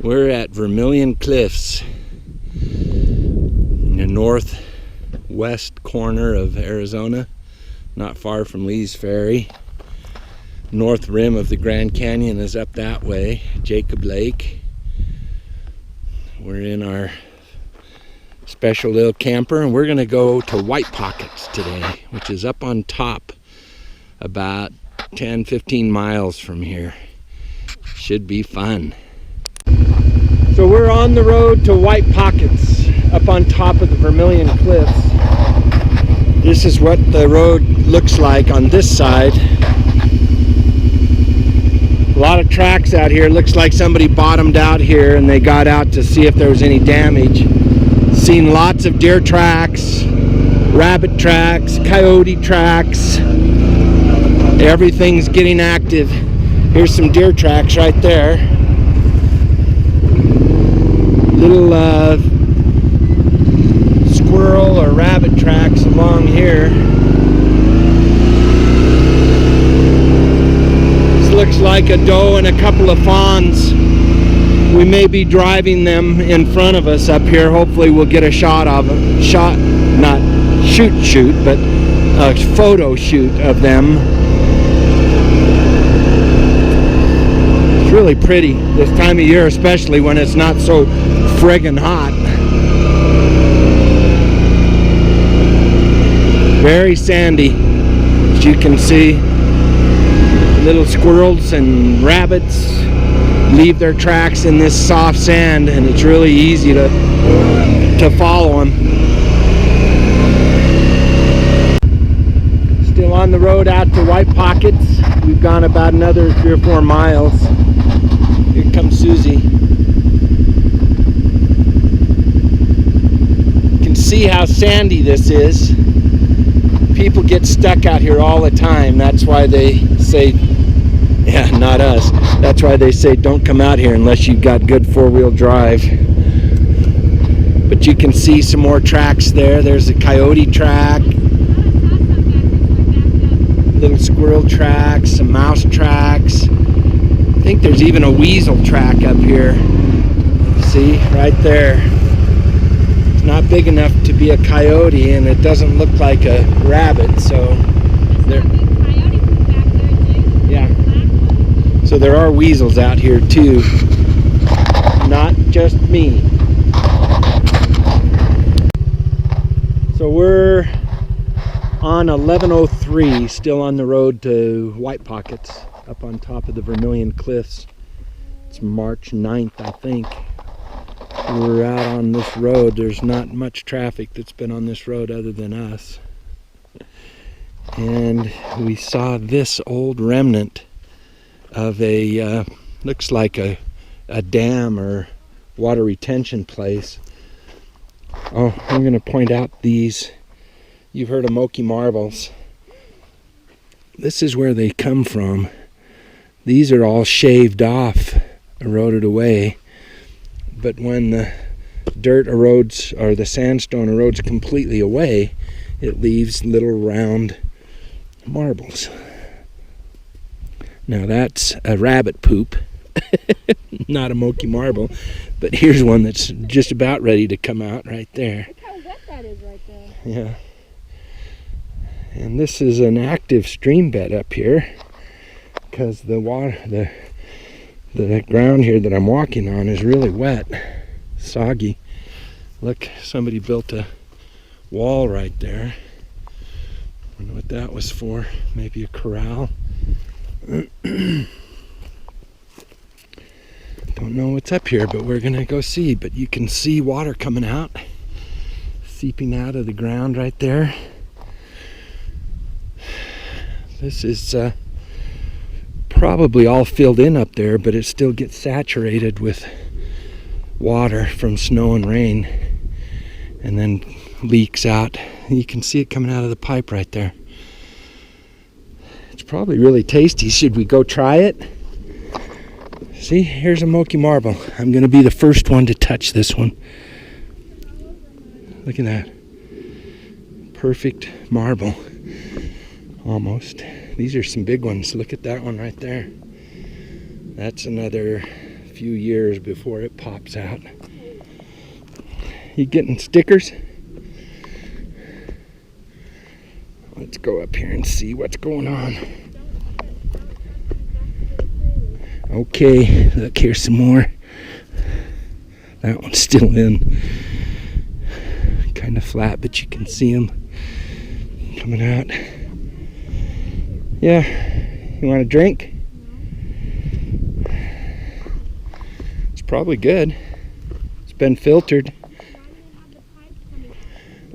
We're at Vermillion Cliffs in the northwest corner of Arizona, not far from Lee's Ferry. North rim of the Grand Canyon is up that way, Jacob Lake. We're in our special little camper and we're gonna go to White Pockets today, which is up on top about 10-15 miles from here. Should be fun. So we're on the road to White Pockets up on top of the Vermillion Cliffs. This is what the road looks like on this side. A lot of tracks out here. Looks like somebody bottomed out here and they got out to see if there was any damage. Seen lots of deer tracks, rabbit tracks, coyote tracks. Everything's getting active. Here's some deer tracks right there. Little squirrel or rabbit tracks along here. This looks like a doe and a couple of fawns. We may be driving them in front of us up here. Hopefully we'll get a shot of them. Not shoot, but a photo shoot of them. It's really pretty this time of year, especially when it's not so friggin' hot. Very sandy, as you can see. Little squirrels and rabbits leave their tracks in this soft sand, and it's really easy to follow them. Still on the road out to White Pockets. We've gone about another 3 or 4 miles. Here comes Susie. You can see how sandy this is. People get stuck out here all the time. That's why they say, yeah, not us. That's why they say don't come out here unless you've got good 4-wheel drive. But you can see some more tracks there. There's a coyote track, little squirrel tracks, some mouse tracks. I think there's even a weasel track up here. See, right there. It's not big enough to be a coyote, and it doesn't look like a rabbit, so there. Yeah. So there are weasels out here too, not just me. So we're on 1103, still on the road to White Pockets, up on top of the Vermillion Cliffs. It's March 9th, I think. We're out on this road. There's not much traffic that's been on this road other than us. And we saw this old remnant of a, looks like a dam or water retention place. Oh, I'm going to point out these. You've heard of Moki marbles. This is where they come from. These are all shaved off, eroded away. But when the dirt erodes, or the sandstone erodes completely away, it leaves little round marbles. Now that's a rabbit poop, not a Moki marble, but here's one that's just about ready to come out right there. Look how wet that is right there. Yeah. And this is an active stream bed up here because the water, the ground here that I'm walking on is really wet, soggy. Look, somebody built a wall right there. I don't know what that was for. Maybe a corral. Don't know what's up here, but we're gonna go see. But you can see water coming out, seeping out of the ground right there. This is probably all filled in up there, but it still gets saturated with water from snow and rain and then leaks out. You can see it coming out of the pipe right there. It's probably really tasty. Should we go try it? See, here's a Moki marble. I'm going to be the first one to touch this one. Look at that. Perfect marble. Almost. These are some big ones. Look at that one right there. That's another few years before it pops out. You getting stickers? Let's go up here and see what's going on. Okay, look, here's some more. That one's still in. Kind of flat, but you can see them coming out. Yeah, you want a drink? It's probably good. It's been filtered.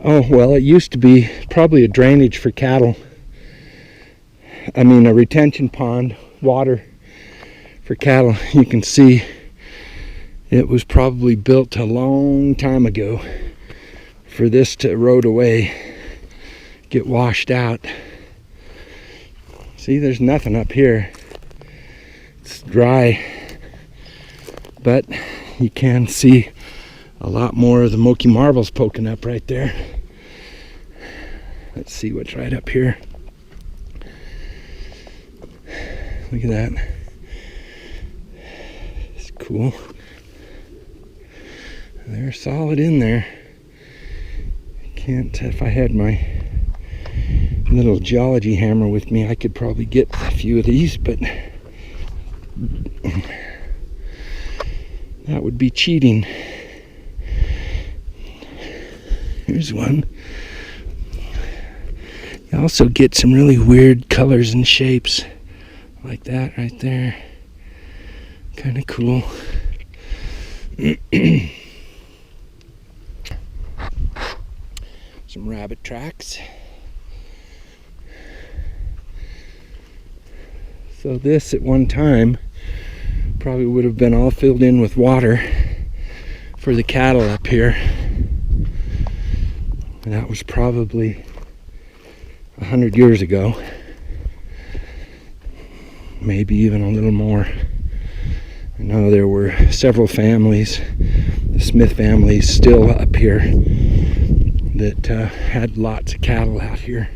Oh, well, it used to be probably a drainage for cattle. I mean, a retention pond, water for cattle. You can see it was probably built a long time ago for this to erode away, get washed out. See, there's nothing up here. It's dry, but you can see a lot more of the Moki marbles poking up right there. Let's see what's right up here. Look at that. It's cool. They're solid in there. Can't, if I had my little geology hammer with me, I could probably get a few of these, but that would be cheating. Here's one. You also get some really weird colors and shapes like that right there. Kind of cool. Some rabbit tracks. So this at one time probably would have been all filled in with water for the cattle up here. And that was probably 100 years ago. Maybe even a little more. I know there were several families, the Smith families, still up here that had lots of cattle out here.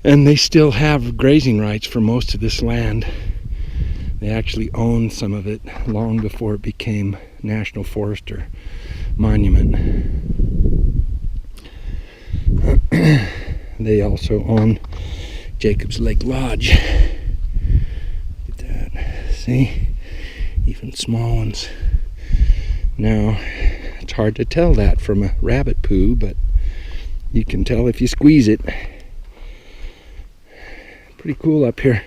And they still have grazing rights for most of this land. They actually owned some of it long before it became National Forest or Monument. They also own Jacob's Lake Lodge. Look at that. See? Even small ones. Now, it's hard to tell that from a rabbit poo, but you can tell if you squeeze it. Pretty cool up here.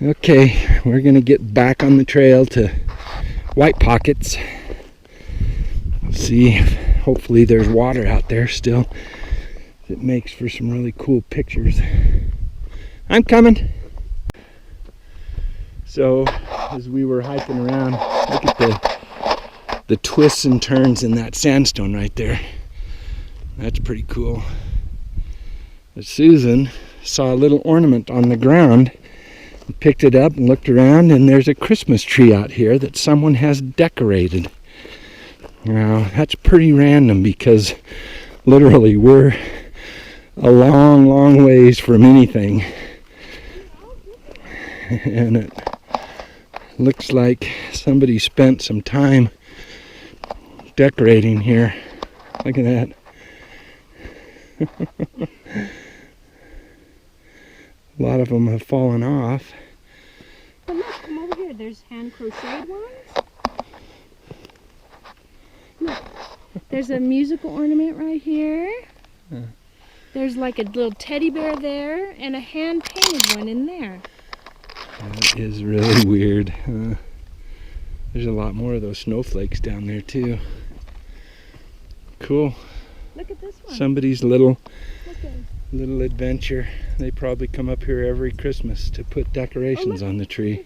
Okay, we're gonna get back on the trail to White Pockets. See, hopefully there's water out there still. It makes for some really cool pictures. I'm coming. So, as we were hiking around, look at the twists and turns in that sandstone right there. That's pretty cool. But Susan saw a little ornament on the ground, and picked it up and looked around, and there's a Christmas tree out here that someone has decorated. Now, that's pretty random because literally we're a long, long ways from anything. And it looks like somebody spent some time decorating here. Look at that. A lot of them have fallen off. But look, come over here. There's hand crocheted ones. Look, there's a musical ornament right here. There's like a little teddy bear there and a hand painted one in there. That is really weird. There's a lot more of those snowflakes down there too. Cool. Look at this one. Somebody's little adventure. They probably come up here every Christmas to put decorations on the tree.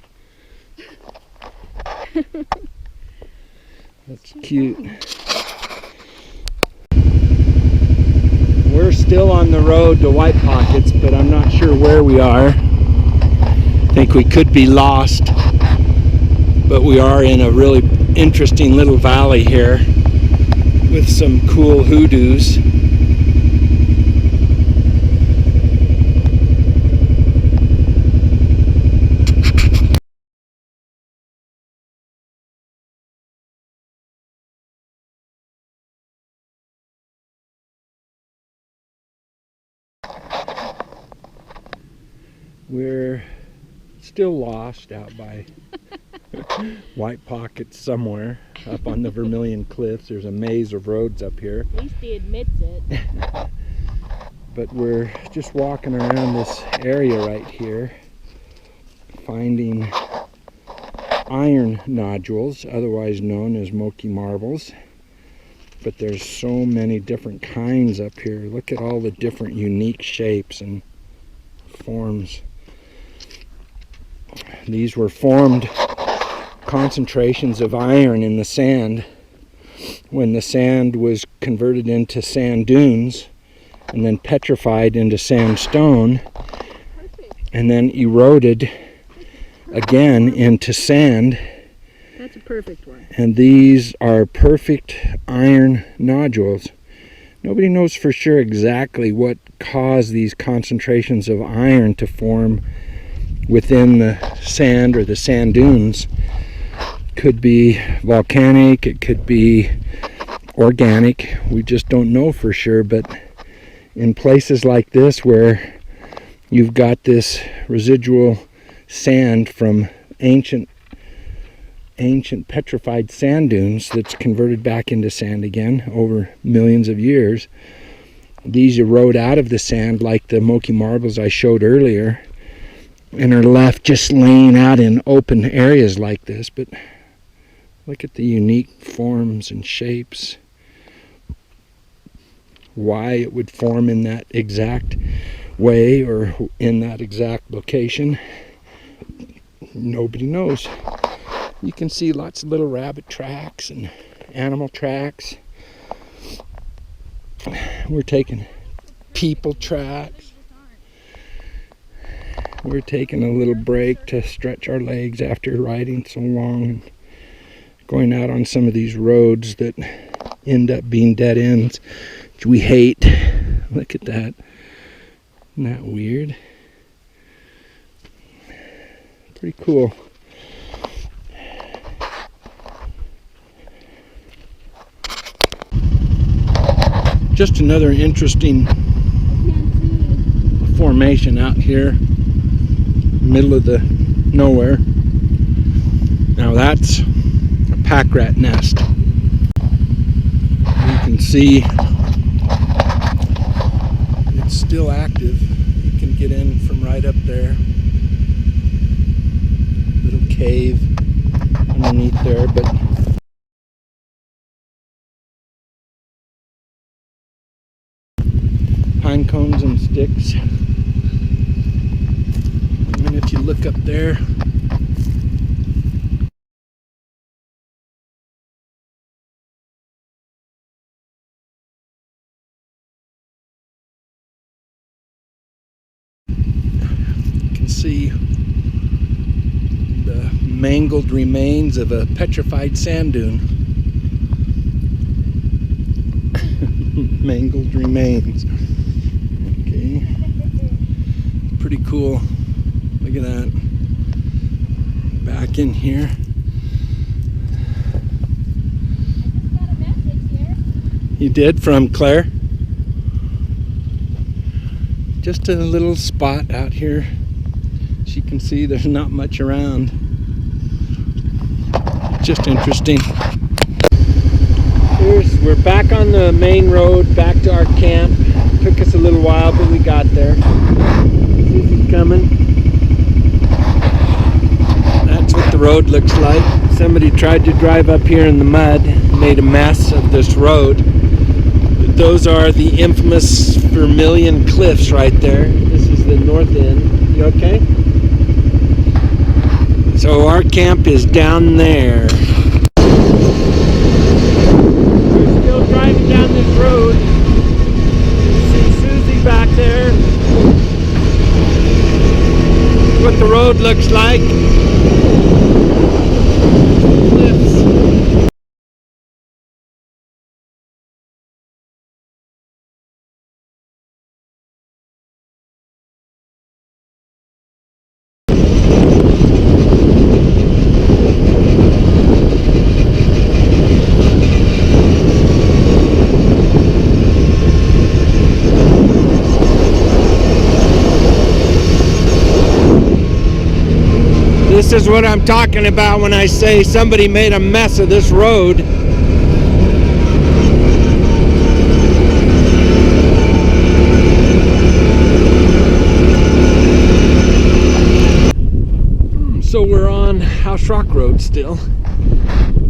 That's cute. We're still on the road to White Pockets, but I'm not sure where we are. I think we could be lost, but we are in a really interesting little valley here with some cool hoodoos. We're still lost out by White Pockets somewhere up on the Vermillion Cliffs. There's a maze of roads up here. At least he admits it. But we're just walking around this area right here, finding iron nodules, otherwise known as Moki marbles. But there's so many different kinds up here. Look at all the different unique shapes and forms. These were formed concentrations of iron in the sand when the sand was converted into sand dunes and then petrified into sandstone and then eroded again into sand. That's a perfect one. And these are perfect iron nodules. Nobody knows for sure exactly what caused these concentrations of iron to form within the sand or the sand dunes. Could be volcanic, it could be organic, we just don't know for sure. But in places like this where you've got this residual sand from ancient petrified sand dunes that's converted back into sand again over millions of years, these erode out of the sand like the Moki marbles I showed earlier and are left just laying out in open areas like this. But look at the unique forms and shapes. Why it would form in that exact way or in that exact location, nobody knows. You can see lots of little rabbit tracks and animal tracks. We're taking people tracks. We're taking a little break to stretch our legs after riding so long, going out on some of these roads that end up being dead ends, which we hate. Look at that. Isn't that weird? Pretty cool. Just another interesting formation out here, middle of the nowhere. Now that's a pack rat nest. You can see it's still active. You can get in from right up there. Little cave underneath there, but pine cones and sticks. And if you look up there, you can see the mangled remains of a petrified sand dune. Mangled remains. Okay. Pretty cool. Look at that. Back in here. I got a message here. You did? From Claire? Just a little spot out here. As you can see, there's not much around. Just interesting. We're back on the main road, back to our camp. Took us a little while, but we got there. Susie's coming. That's what the road looks like. Somebody tried to drive up here in the mud, made a mess of this road. But those are the infamous Vermillion Cliffs right there. This is the north end. You okay? So our camp is down there. Driving down this road, you see Susie back there. That's what the road looks like. Cliffs. This is what I'm talking about when I say somebody made a mess of this road. So we're on House Rock Road still,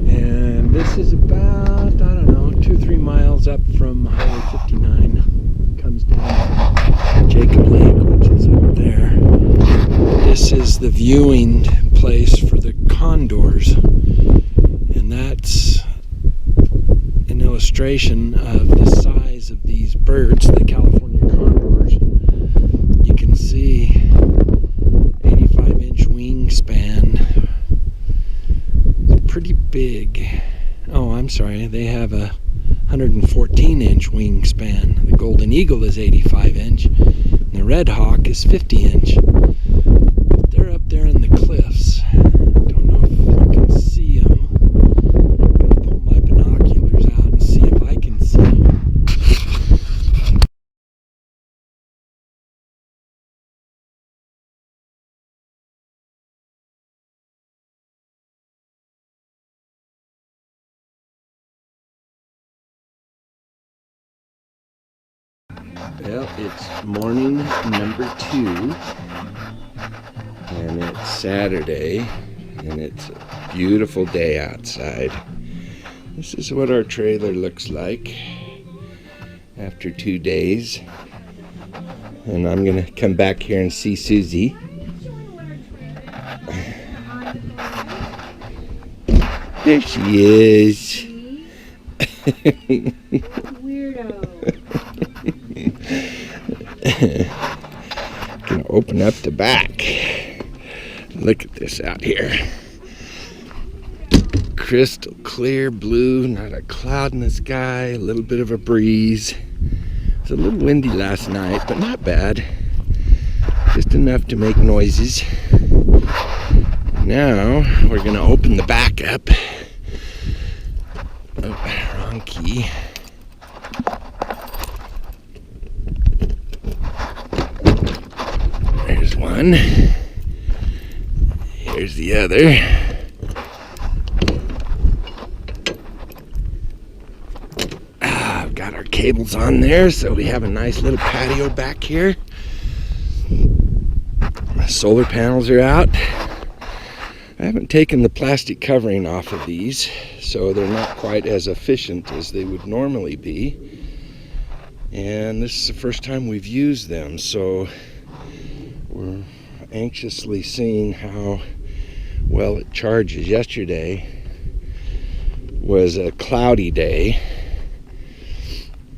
and this is about, I don't know, 2-3 miles up from Highway 59. Comes down from Jacob Lake, which is up there. This is the viewing place for the condors, and that's an illustration of the size of these birds, the California condors. You can see 85-inch wingspan. It's pretty big. Oh, I'm sorry, they have a 114-inch wingspan. The golden eagle is 85-inch, and the red hawk is 50-inch. They're up there in the cliffs. Don't know if you can see them. I'm gonna pull my binoculars out and see if I can see them. Well, it's morning number 2, and it's Saturday, and it's a beautiful day outside. This is what our trailer looks like after 2 days. And I'm gonna come back here and see Susie. There she is. Weirdo. Gonna open up the back. Look at this out here. Crystal clear blue, not a cloud in the sky, a little bit of a breeze. It was a little windy last night, but not bad. Just enough to make noises. Now we're gonna open the back up. Oh, wrong key. There's one. Here's the other. I've got our cables on there, so we have a nice little patio back here. My solar panels are out. I haven't taken the plastic covering off of these, so they're not quite as efficient as they would normally be. And this is the first time we've used them, so we're anxiously seeing how well it charges. Yesterday was a cloudy day,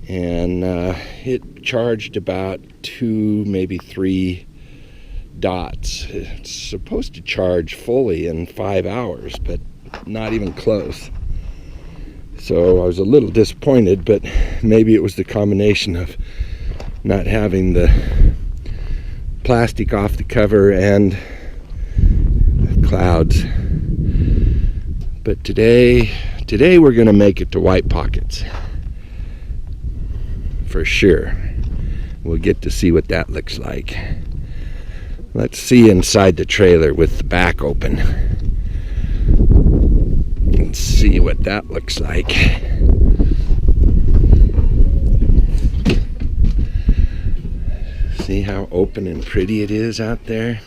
and it charged about 2, maybe 3 dots. It's supposed to charge fully in 5 hours, but not even close. So I was a little disappointed, but maybe it was the combination of not having the plastic off the cover and the clouds. But today we're going to make it to White Pockets for sure. We'll get to see what that looks like. Let's see inside the trailer with the back open and see what that looks like. See how open and pretty it is out there?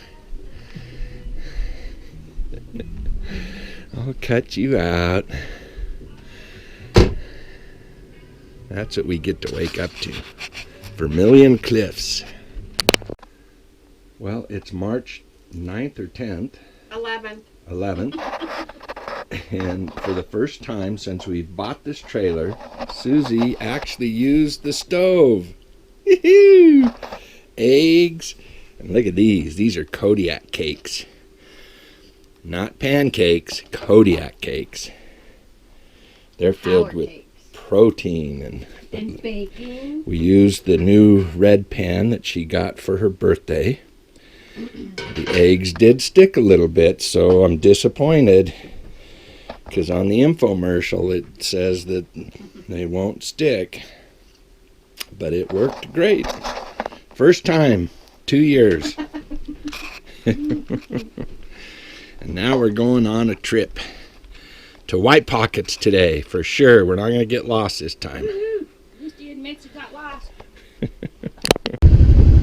I'll cut you out. That's what we get to wake up to. Vermillion Cliffs. Well, it's March 9th or 10th. 11th. And for the first time since we bought this trailer, Susie actually used the stove. Eggs. And look at these. These are Kodiak cakes. Not pancakes, Kodiak cakes. They're filled with protein and bacon. We used the new red pan that she got for her birthday. The eggs did stick a little bit, so I'm disappointed, because on the infomercial it says that they won't stick, but it worked great. First time, 2 years. Now we're going on a trip to White Pockets today, for sure. We're not going to get lost this time. Woohoo! At least you admits you got lost.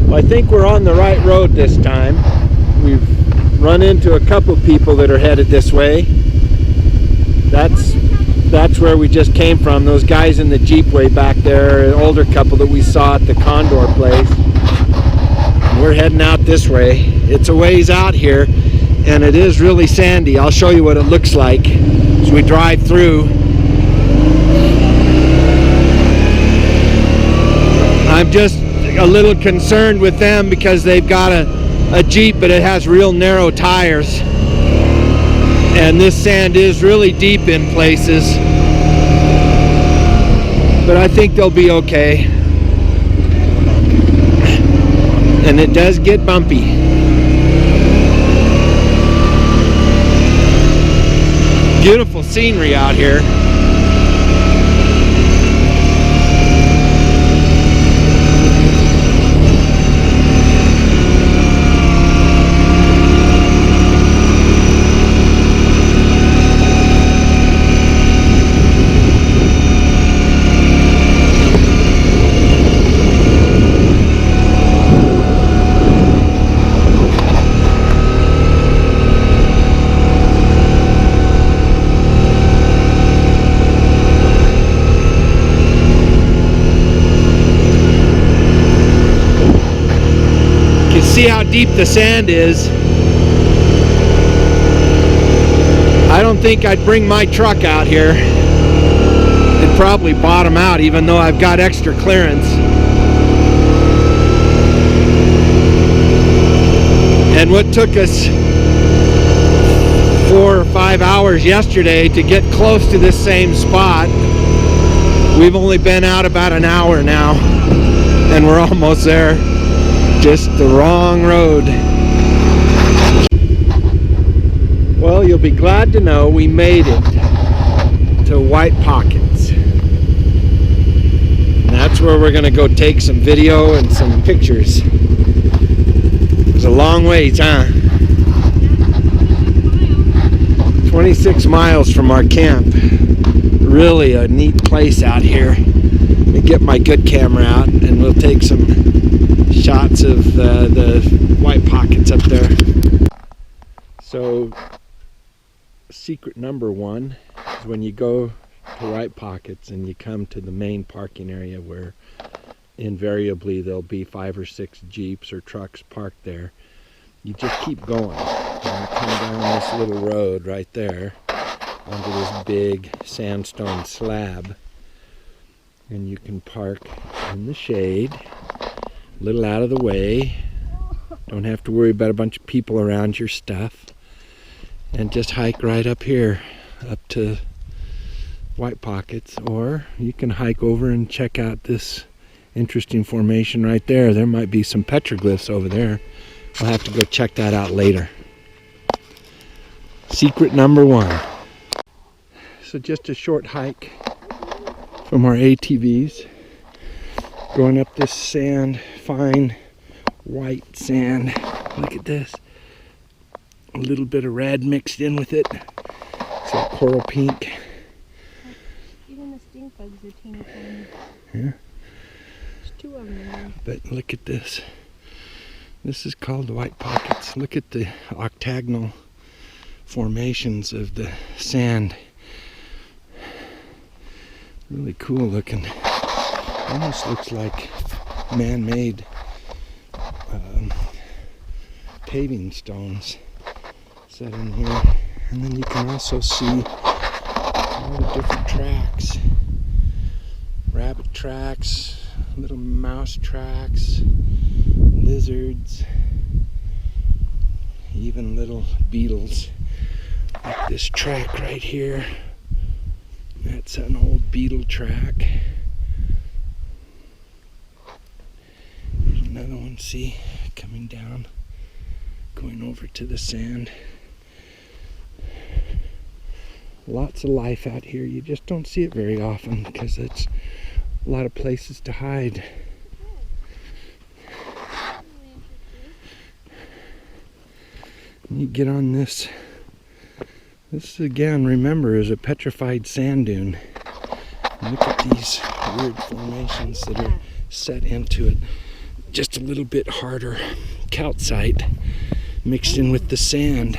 Well, I think we're on the right road this time. We've run into a couple people that are headed this way. That's where we just came from. Those guys in the Jeep way back there, an older couple that we saw at the Condor place. We're heading out this way. It's a ways out here, and it is really sandy. I'll show you what it looks like as we drive through. I'm just a little concerned with them because they've got a Jeep, but it has real narrow tires. And this sand is really deep in places. But I think they'll be okay. And it does get bumpy. Beautiful scenery out here. See how deep the sand is. I don't think I'd bring my truck out here. It'd probably bottom out, even though I've got extra clearance. And what took us 4 or 5 hours yesterday to get close to this same spot, we've only been out about an hour now, and we're almost there. Just the wrong road. Well, you'll be glad to know we made it to White Pockets. And that's where we're going to go take some video and some pictures. It's a long ways, huh? 26 miles from our camp. Really a neat place out here. Let me get my good camera out and we'll take some shots of the White Pockets up there. So secret number one is when you go to White Pockets and you come to the main parking area where invariably there'll be 5 or 6 Jeeps or trucks parked there. You just keep going and you come down this little road right there onto this big sandstone slab, and you can park in the shade, a little out of the way. Don't have to worry about a bunch of people around your stuff, and just hike right up here up to White Pockets. Or you can hike over and check out this interesting formation right there. There might be some petroglyphs over there. We'll have to go check that out later. Secret number one. So just a short hike from our ATVs, going up this sand, fine white sand. Look at this. A little bit of red mixed in with it. It's like coral pink. Even the stink bugs are teeny tiny. Yeah. There's 2 of them in there. But look at this. This is called the White Pockets. Look at the octagonal formations of the sand. Really cool looking. Almost looks like man-made paving stones set in here. And then you can also see all the different tracks. Rabbit tracks, little mouse tracks, lizards, even little beetles. Like this track right here. That's an old beetle track. There's another one, see, coming down, going over to the sand. Lots of life out here. You just don't see it very often because it's a lot of places to hide. You get on this This again, remember, is a petrified sand dune. Look at these weird formations that are set into it. Just a little bit harder calcite mixed in with the sand.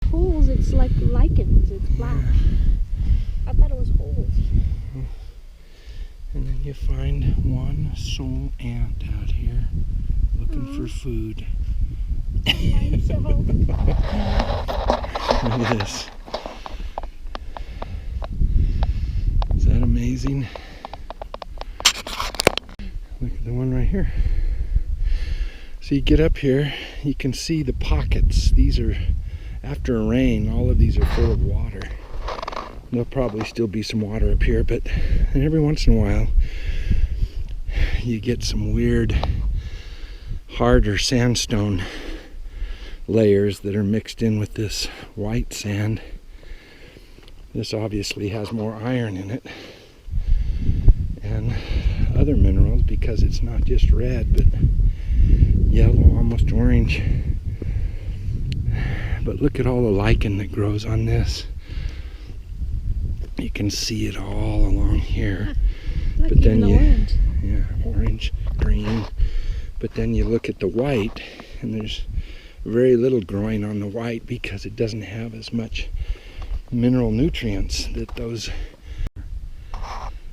Holes, it's like lichens, it's black. I thought it was holes. And then you find one sole ant out here looking for food. Look at this. Is that amazing? Look at the one right here. So you get up here, you can see the pockets. These are, after a rain, all of these are full of water. There'll probably still be some water up here, but every once in a while you get some weird, harder sandstone layers that are mixed in with this white sand. This obviously has more iron in it and other minerals because it's not just red but yellow, almost orange. But look at all the lichen that grows on this. You can see it all along here. Look, but then orange. Yeah, orange, green. But then you look at the white and there's very little growing on the white because it doesn't have as much mineral nutrients that those.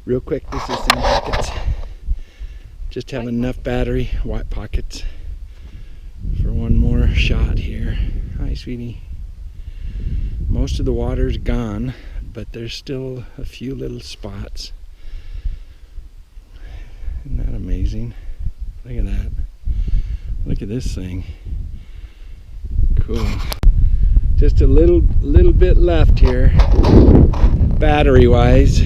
Real quick, this is sand pockets. Just have enough battery, white pockets, for one more shot here. Hi, sweetie. Most of the water's gone, but there's still a few little spots. Isn't that amazing? Look at that. Look at this thing. Cool. Just a little bit left here, battery wise.